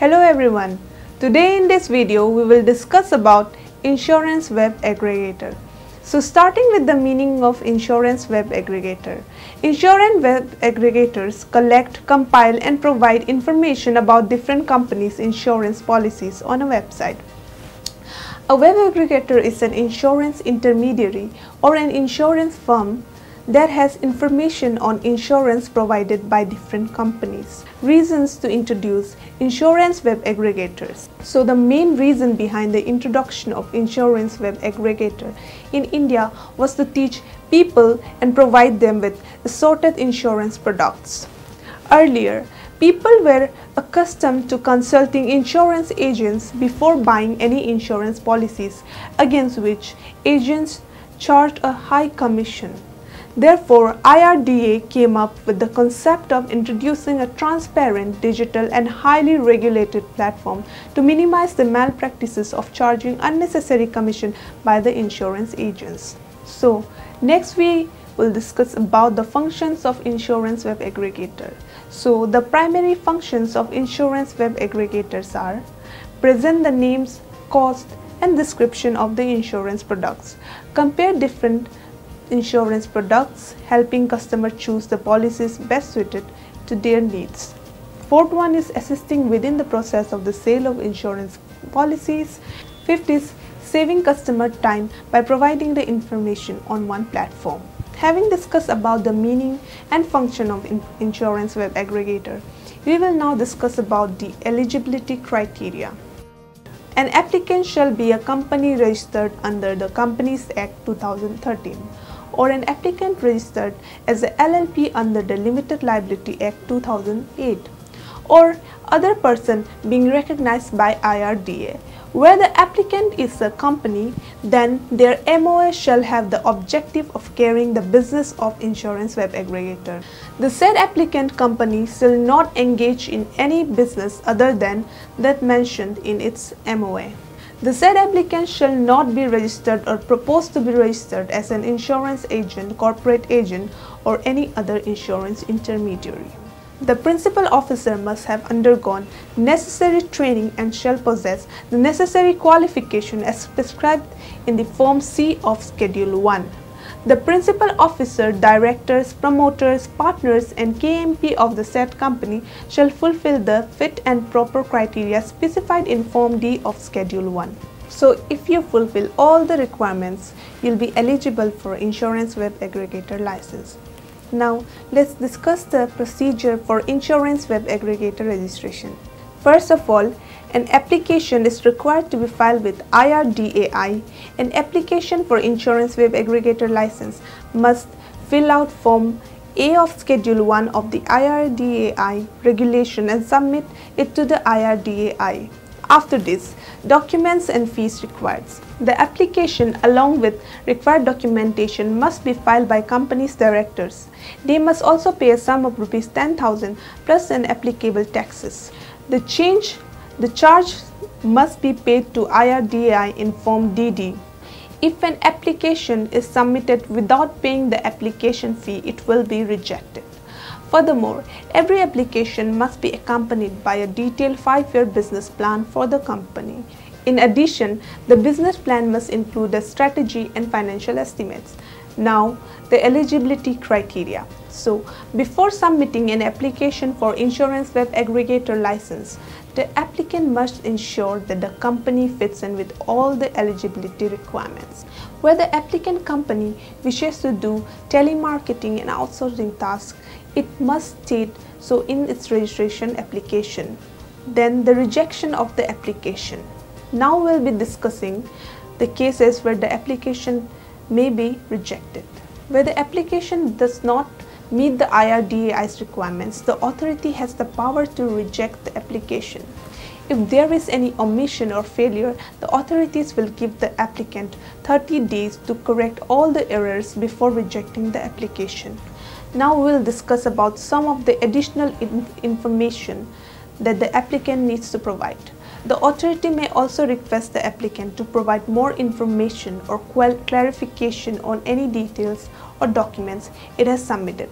Hello everyone. Today in this video we will discuss about Insurance Web Aggregator. So starting with the meaning of Insurance Web Aggregator. Insurance Web Aggregators collect, compile and provide information about different companies' insurance policies on a website. A web aggregator is an insurance intermediary or an insurance firm that has information on insurance provided by different companies. Reasons to introduce Insurance Web Aggregators. So the main reason behind the introduction of Insurance Web Aggregator in India was to teach people and provide them with assorted insurance products. Earlier, people were accustomed to consulting insurance agents before buying any insurance policies, against which agents charged a high commission. Therefore, IRDA came up with the concept of introducing a transparent, digital and highly regulated platform to minimize the malpractices of charging unnecessary commission by the insurance agents. So, next we will discuss about the functions of Insurance Web Aggregator. So, the primary functions of Insurance Web Aggregators are: present the names, cost and description of the insurance products, compare different insurance products, helping customer choose the policies best suited to their needs. Fourth one is assisting within the process of the sale of insurance policies. Fifth is saving customer time by providing the information on one platform. Having discussed about the meaning and function of Insurance Web Aggregator, we will now discuss about the eligibility criteria. An applicant shall be a company registered under the Companies Act 2013 or an applicant registered as a LLP under the Limited Liability Act 2008 or other person being recognized by IRDA. Where the applicant is a company, then their MOA shall have the objective of carrying the business of Insurance Web Aggregator. The said applicant company shall not engage in any business other than that mentioned in its MOA. The said applicant shall not be registered or proposed to be registered as an insurance agent, corporate agent or any other insurance intermediary. The principal officer must have undergone necessary training and shall possess the necessary qualification as prescribed in the Form C of Schedule 1. The principal officer, directors, promoters, partners and KMP of the said company shall fulfill the fit and proper criteria specified in Form D of Schedule 1. So if you fulfill all the requirements, you'll be eligible for Insurance Web Aggregator license. Now let's discuss the procedure for Insurance Web Aggregator registration. First of all, an application is required to be filed with IRDAI. An application for Insurance Web Aggregator license must fill out Form A of Schedule 1 of the IRDAI regulation and submit it to the IRDAI. After this, documents and fees required. The application along with required documentation must be filed by company's directors. They must also pay a sum of Rs 10,000 plus an applicable taxes. The charge must be paid to IRDAI in Form DD. If an application is submitted without paying the application fee, it will be rejected. Furthermore, every application must be accompanied by a detailed 5-year business plan for the company. In addition, the business plan must include a strategy and financial estimates. Now, the eligibility criteria. So, before submitting an application for Insurance Web Aggregator license, the applicant must ensure that the company fits in with all the eligibility requirements. Where the applicant company wishes to do telemarketing and outsourcing tasks, it must state so in its registration application. Then the rejection of the application. Now we'll be discussing the cases where the application may be rejected. Where the application does not meet the IRDAI's requirements, the authority has the power to reject the application. If there is any omission or failure, the authorities will give the applicant 30 days to correct all the errors before rejecting the application. Now we will discuss about some of the additional information that the applicant needs to provide. The authority may also request the applicant to provide more information or clarification on any details or documents it has submitted.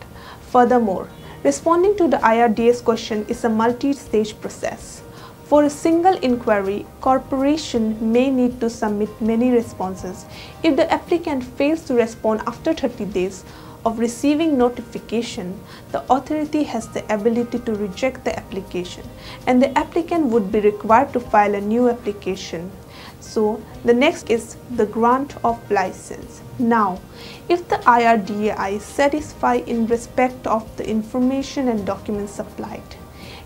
Furthermore, responding to the IRDA's question is a multi-stage process. For a single inquiry, corporation may need to submit many responses. If the applicant fails to respond after 30 days of receiving notification, the authority has the ability to reject the application, and the applicant would be required to file a new application. So the next is the grant of license. Now, if the IRDAI is satisfied in respect of the information and documents supplied,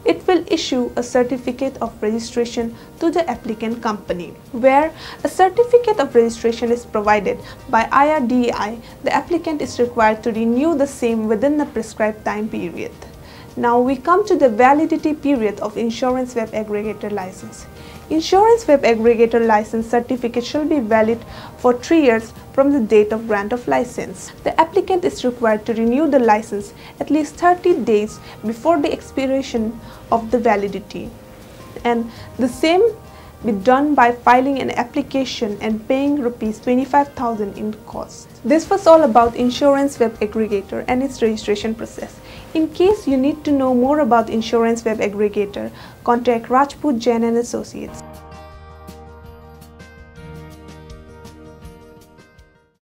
it will issue a certificate of registration to the applicant company. Where a certificate of registration is provided by IRDAI, the applicant is required to renew the same within the prescribed time period. Now we come to the validity period of Insurance Web Aggregator license. Insurance Web Aggregator license certificate shall be valid for 3 years from the date of grant of license. The applicant is required to renew the license at least 30 days before the expiration of the validity, and the same be done by filing an application and paying Rs 25,000 in cost. This was all about Insurance Web Aggregator and its registration process. In case you need to know more about Insurance Web Aggregator, contact Rajput Jain and Associates.